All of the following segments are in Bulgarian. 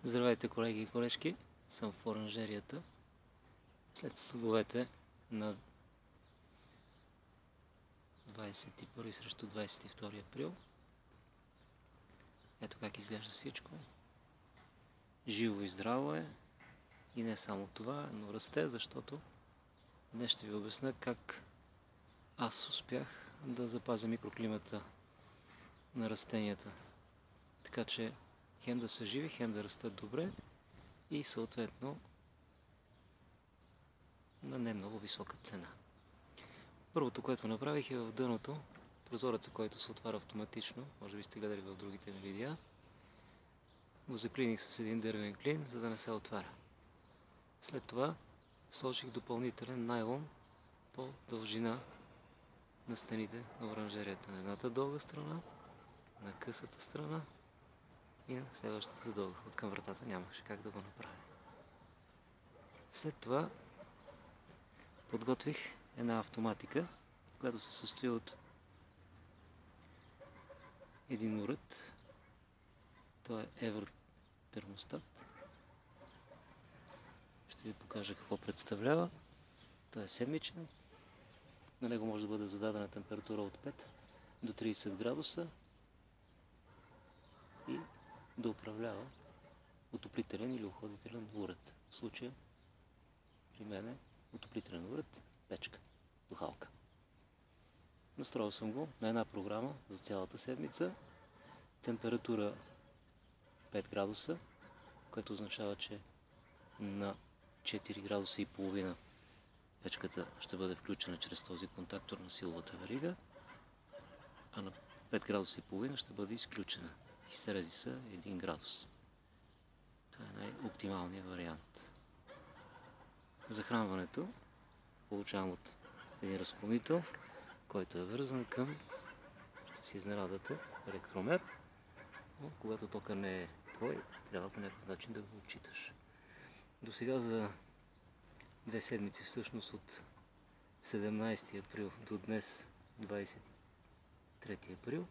Здравейте, колеги и колежки! Съм в оранжерията. След столовете на 21 срещу 22 април. Ето как изглежда всичко. Живо и здраво е. И не само това, но расте, защото днес ще ви обясня как аз успях да запазя микроклимата на растенията. Така че хем да са живи, хем да растат добре и съответно на не много висока цена. Първото, което направих, е в дъното прозореца, който се отваря автоматично, може би сте гледали в другите ми видеа, го заклиних с един дървен клин, за да не се отваря. След това сложих допълнителен найлон по дължина на стените на оранжерията. На едната дълга страна, на късата страна и на следващата дълга. От към вратата нямаше как да го направя. След това подготвих една автоматика, която се състои от един уред. Той е евротермостат. Ще ви покажа какво представлява. Той е седмичен. На него може да бъде зададена температура от 5 до 30 градуса и да управлява отоплителен или охладителен уред. В случая при мен е отоплителен уред, печка, духалка. Настроил съм го на една програма за цялата седмица. Температура 5 градуса, което означава, че на 4 градуса и половина печката ще бъде включена чрез този контактор на силовата верига, а на 5 градуса и половина ще бъде изключена. Изтерези са 1 градус. Това е най-оптималният вариант. Захранването получавам от един разклонител, който е вързан към, ще си изненадате, електромер, но когато тока не е твой, трябва по някакъв начин да го отчиташ. До сега за 2 седмици, всъщност от 17 април до днес 23 април,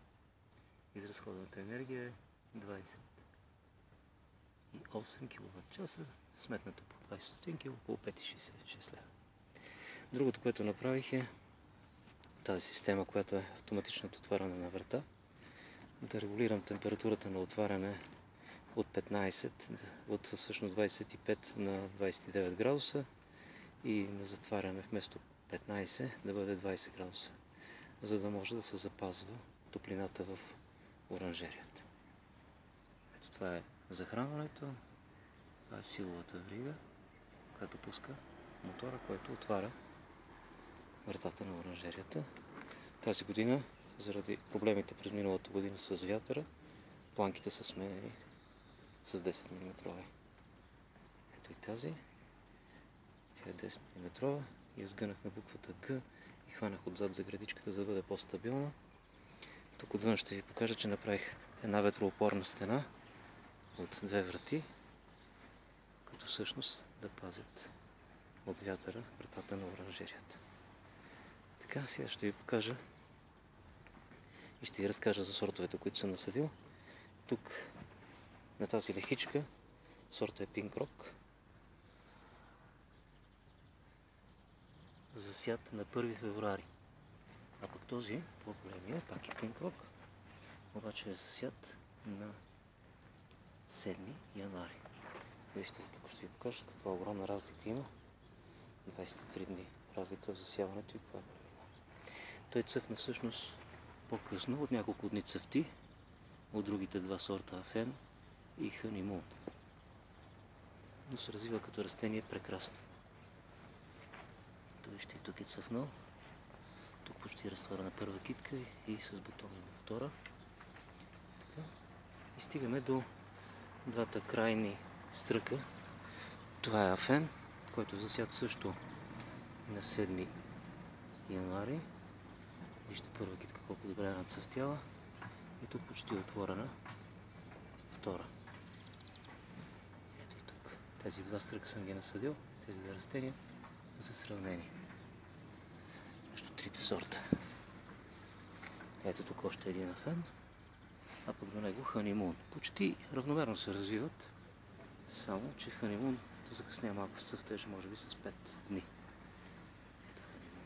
изразходената енергия е 28 кВт часа, сметнато по 20 стотинки, около 5,66 лева. Другото, което направих, е тази система, която е автоматичното отваряне на врата, да регулирам температурата на отваряне от 15, от всъщност 25 на 29 градуса и на затваряне вместо 15 да бъде 20 градуса, за да може да се запазва топлината в оранжерията. Ето това е захранването, това е силовата верига, която пуска мотора, който отваря вратата на оранжерията. Тази година, заради проблемите през миналата година с вятъра, планките са сменени с 10 мм. Ето и тази. Тя е 10 мм. И я сгънах на буквата Г и хванах отзад за гредичката, за да бъде по-стабилна. Тук отвън ще ви покажа, че направих една ветроопорна стена от 2 врати, които всъщност да пазят от вятъра вратата на оранжерията. Така, сега ще ви покажа и ще ви разкажа за сортовете, които съм насадил. Тук на тази лехичка сорта е Pink Rock. Засят на 1 февруари. А пък този, по-големия, пак е Pink Rock, обаче е засят на 7 януари. Вижте, тук ще ви покажа каква огромна разлика има. 23 дни разлика в засяването и каква е големина. Той цъфна всъщност по-късно, от няколко дни цъфти, от другите два сорта Афен и Honeymoon. Но се развива като растение прекрасно. Вижте, и тук е цъфнал. Тук почти разтвора на първа китка и с бутони на втора. Така. И стигаме до двата крайни стръка. Това е Афен, който е засят също на 7 януари. Вижте първа китка колко добре е нацъфтяла. И тук почти е отворена втора. Ето и тук. Тези два стръка съм ги насадил, тези две растения, за сравнение между трите сорта. Ето тук още един Афен, а пък до него Honeymoon. Почти равномерно се развиват. Само, че ханимун закъсня малко с цъфтежа, може би с 5 дни. Ето ханимун.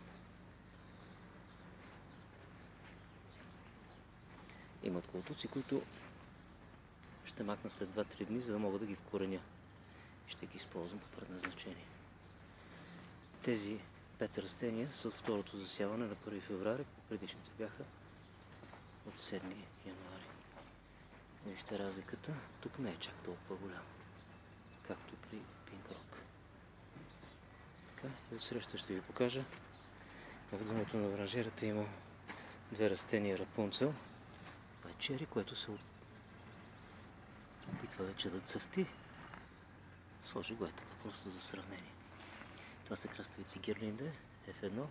Имат колтуци, които ще макна след 2-3 дни, за да мога да ги вкореня. Ще ги използвам по предназначение. Тези 5 растения са от второто засяване на 1 февруари, предишните бяха от 7 януари. Вижте разликата, тук не е чак толкова голяма, както при Pink Rock. Така, и отсреща ще ви покажа. В дъното на оранжерията има 2 растения Рапунцел. Това е чери, което се опитва вече да цъфти. Сложи го е така, просто за сравнение. Това са краставици Гирлинде, F1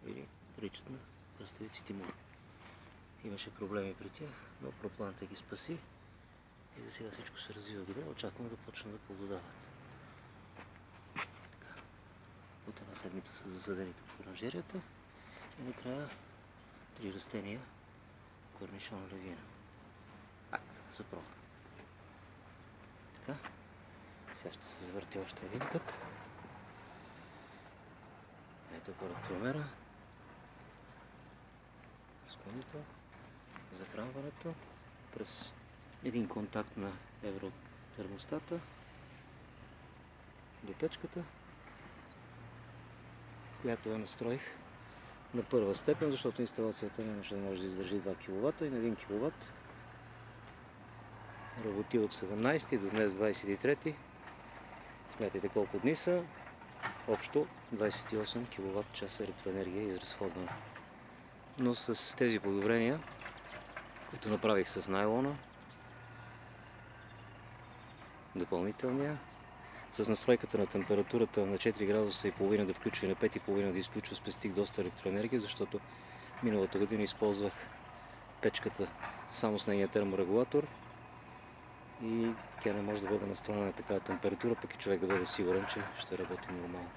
или приличат на краставици Тимур. Имаше проблеми при тях, но пропланта ги спаси и за сега всичко се развива добре. Очаквам да почнат да плододават. Така. От една седмица са засадени тук в оранжерията и накрая 3 растения корнишон левина. За проба. Така. Сега ще се завърти още един път. Ето електромера. Разклонител. Захранването през един контакт на евротермостата до печката, която я настроих на първа степен, защото инсталацията нямаше да може да издържи 2 кВт и на 1 кВт работи от 17 до днес 23. Смятайте колко дни са. Общо 28 кВт часа електроенергия е изразходвана. Но с тези подобрения, които направих с найлона, допълнителния, с настройката на температурата на 4 градуса и половина да включва и на 5 и половина да изключва, спестих доста електроенергия, защото миналата година използвах печката само с нейния терморегулатор и тя не може да бъде настроена на такава температура, пък и човек да бъде сигурен, че ще работи нормално.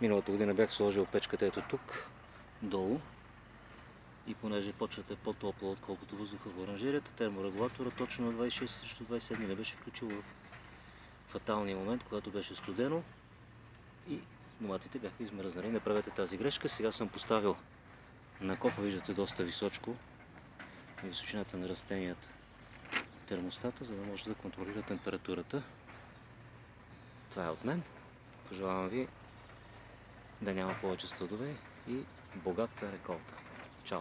Миналата година бях сложил печката ето тук, долу, и понеже почвата е по-топла, отколкото въздуха в оранжерията, терморегулатора точно на 26 срещу 27 не беше включил в фаталния момент, когато беше студено и доматите бяха измръзнали. Не правете тази грешка. Сега съм поставил на копа, виждате доста височко, височината на растенията, термостата, за да може да контролира температурата. Това е от мен. Пожелавам ви да няма повече студове и богата реколта. Чао!